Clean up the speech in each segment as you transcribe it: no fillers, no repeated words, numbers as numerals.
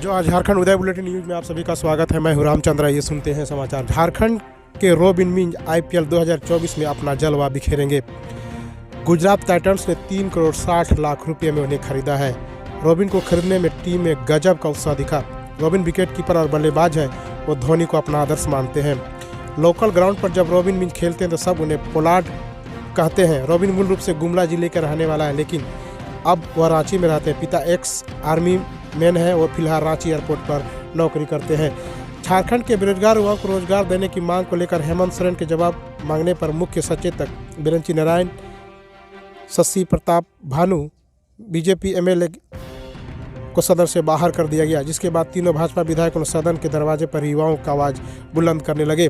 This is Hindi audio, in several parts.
जो आज झारखंड उदय बुलेटिन न्यूज़ में आप सभी का स्वागत है। मैं हूं रामचंद्र। ये सुनते हैं समाचार। झारखंड के रॉबिन मिंज आईपीएल 2024 में अपना जलवा बिखेरेंगे। गुजरात टाइटंस ने 3 करोड़ 60 लाख रुपए में उन्हें खरीदा है। रॉबिन को खरीदने में टीम में गजब का उत्साह दिखा। रॉबिन विकेट कीपर और बल्लेबाज है। वो धोनी को अपना आदर्श मानते हैं। लोकल ग्राउंड पर जब रॉबिन मिंज खेलते हैं तो सब उन्हें पोलार्ड कहते हैं। रॉबिन मूल रूप से गुमला जिले का रहने वाला है, लेकिन अब वह रांची में रहते हैं। पिता एक्स आर्मी मैन है। वो फिलहाल रांची एयरपोर्ट पर नौकरी करते हैं। झारखंड के बेरोजगार युवाओं को रोजगार देने की मांग को लेकर हेमंत सोरेन के जवाब मांगने पर मुख्य सचेतक बिरंची नारायण, शशि प्रताप भानु, बीजेपी एमएलए को सदन से बाहर कर दिया गया, जिसके बाद तीनों भाजपा विधायकों ने सदन के दरवाजे पर युवाओं का आवाज बुलंद करने लगे।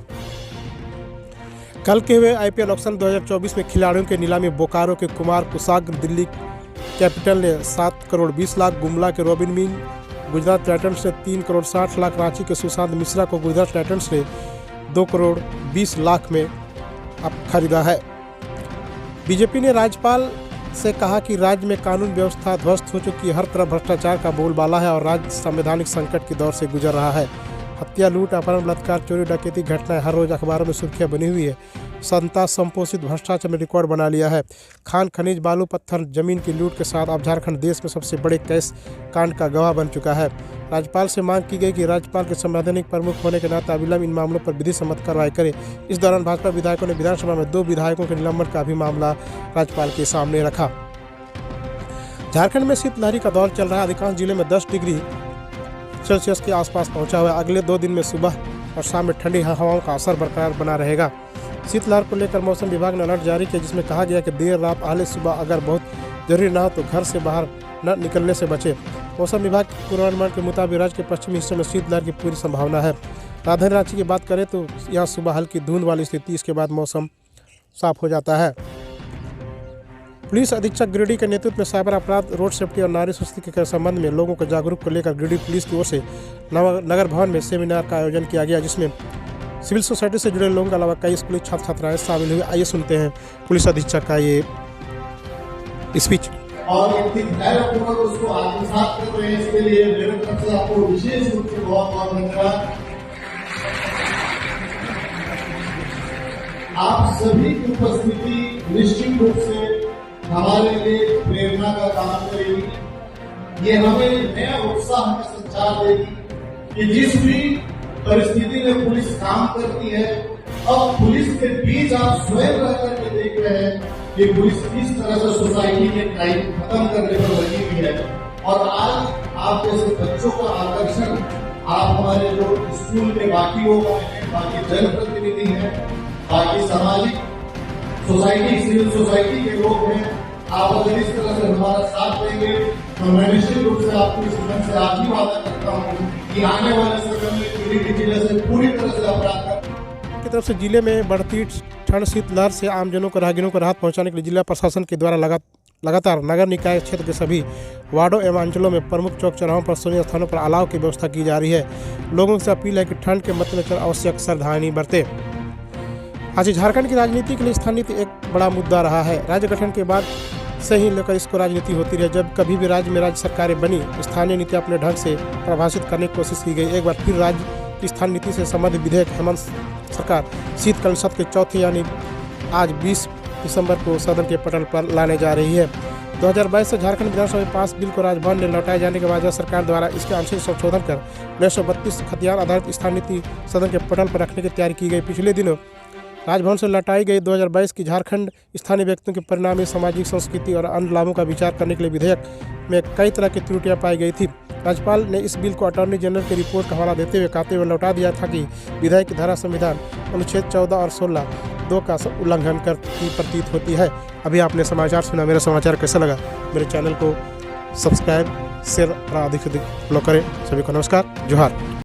कल के हुए आईपीएल ऑक्शन 2024 में खिलाड़ियों के नीलामी बोकारो के कुमार कुसाग, दिल्ली कैपिटल ने 7 करोड़ 20 लाख, गुमला के रॉबिन मिंज, गुजरात टाइटंस ने 3 करोड़ 60 लाख, रांची के सुशांत मिश्रा को गुजरात टाइटंस ने 2 करोड़ 20 लाख में अब खरीदा है। बीजेपी ने राज्यपाल से कहा कि राज्य में कानून व्यवस्था ध्वस्त हो चुकी है, हर तरफ भ्रष्टाचार का बोलबाला है और राज्य संवैधानिक संकट के दौर से गुजर रहा है। हत्या, लूट, अपहरण, बलात्कार, चोरी, डकैती घटनाएं हर रोज अखबारों में सुर्खियां बनी हुई है। संता संपोषित भ्रष्टाचार में रिकॉर्ड बना लिया है। खान खनिज, बालू, पत्थर, जमीन की लूट के साथ अब झारखंड देश में सबसे बड़े कैश कांड का गवाह बन चुका है। राज्यपाल से मांग की गई कि राज्यपाल के संवैधानिक प्रमुख होने के नाते अविलंब इन मामलों पर विधि सम्मत कार्रवाई करे। इस दौरान भाजपा विधायकों ने विधानसभा में 2 विधायकों के निलंबन का भी मामला राज्यपाल के सामने रखा। झारखंड में शीतलहरी का दौर चल रहा है। अधिकांश जिले में 10 डिग्री सेल्सियस के आसपास पहुंचा हुआ है। अगले 2 दिन में सुबह और शाम में ठंडी हवाओं का असर बरकरार बना रहेगा। शीतलहर को लेकर मौसम विभाग ने अलर्ट जारी किया, जिसमें कहा गया कि देर रात आले सुबह अगर बहुत जरूरी ना हो तो घर से बाहर न निकलने से बचे। मौसम विभाग के पूर्वानुमान के मुताबिक राज्य के पश्चिमी हिस्से में शीतलहर की पूरी संभावना है। राजधानी रांची की बात करें तो यहाँ सुबह हल्की धुंध वाली स्थिति, इसके बाद मौसम साफ हो जाता है। पुलिस अधीक्षक गिरिडीह के नेतृत्व में साइबर अपराध, रोड सेफ्टी और नारी शक्ति के संबंध में लोगों को जागरूक को लेकर गिरिडीह पुलिस की ओर से नगर भवन में सेमिनार का आयोजन किया गया, जिसमें सिविल सोसाइटी से जुड़े लोगों के अलावा कई स्कूली छात्र छात्राएं शामिल हुए। आइए सुनते हैं पुलिस अधीक्षक का ये स्पीच। और उसको आत्मसात कर रहे हैं, इसके लिए मेरे तरफ से आपको विशेष रूप से बहुत बहुत धन्यवाद। आप सभी की उपस्थिति निश्चित रूप से हमारे लिए प्रेरणा का काम करेगी। ये हमें नया उत्साह का संचार देगी कि जिस भी परिस्थिति में पुलिस काम करती है, अब पुलिस के बीच आप स्वयं रह करके देख रहे हैं कि पुलिस किस तरह से सोसाइटी के क्राइम खत्म करने पर लगी हुई है। और आज आप जैसे बच्चों का आकर्षण, आप हमारे जो स्कूल के बाकी लोग हैं, बाकी जनप्रतिनिधि हैं, बाकी सामाजिक सोसाइटी, सिविल सोसाइटी के लोग हैं, आप अगर इस तरह से हमारा साथ देंगे तो मैं निश्चित रूप से आपको इस मन से आज ही वादा करता हूँ कि आने वाले समय में गिरिडीह जिले से पूरी तरह से अपराध की तरफ से जिले में बढ़ती ठंड शीतलहर से आमजनों को राहगीरों को राहत पहुंचाने के लिए जिला प्रशासन के द्वारा लगातार नगर निकाय क्षेत्र के सभी वार्डों एवं अंचलों में प्रमुख चौक चौराहों पर सुरक्षित स्थानों पर अलाव की व्यवस्था की जा रही है। लोगों से अपील है कि ठंड के मद्देनजर आवश्यक सावधानी बरतें। आज झारखंड की राजनीति के लिए स्थानीय नीति एक बड़ा मुद्दा रहा है। राज्य गठन के बाद से ही लेकर इसको राजनीति होती रही। जब कभी भी राज्य में राज्य सरकारें बनी, स्थानीय नीति अपने ढंग से परिभाषित करने की कोशिश की गई। एक बार फिर राज्य की स्थानीय नीति से संबंधित विधेयक हेमंत सरकार शीतकालीन सत्र के चौथे यानी आज 20 दिसंबर को सदन के पटल पर लाने जा रही है। 2022 से झारखंड विधानसभा में पास बिल को राजभवन में लौटाए जाने के बाद सरकार द्वारा इसके आंशिक संशोधन कर 932 खतियान आधारित स्थानीय नीति सदन के पटल पर रखने की तैयारी की गई। पिछले दिनों राजभवन से लौटाई गई 2022 की झारखंड स्थानीय व्यक्तियों के परिणामी सामाजिक, संस्कृति और अन्य लाभों का विचार करने के लिए विधेयक में कई तरह की त्रुटियां पाई गई थी। राज्यपाल ने इस बिल को अटॉर्नी जनरल की रिपोर्ट का हवाला देते हुए कहते हुए लौटा दिया था कि विधेयक की धारा संविधान अनुच्छेद 14 और 16(2) का उल्लंघन करती प्रतीत होती है। अभी आपने समाचार सुना। मेरा समाचार कैसा लगा? मेरे चैनल को सब्सक्राइब, शेयर और अधिक से अधिक फॉलो करें। सभी को नमस्कार, जोहार।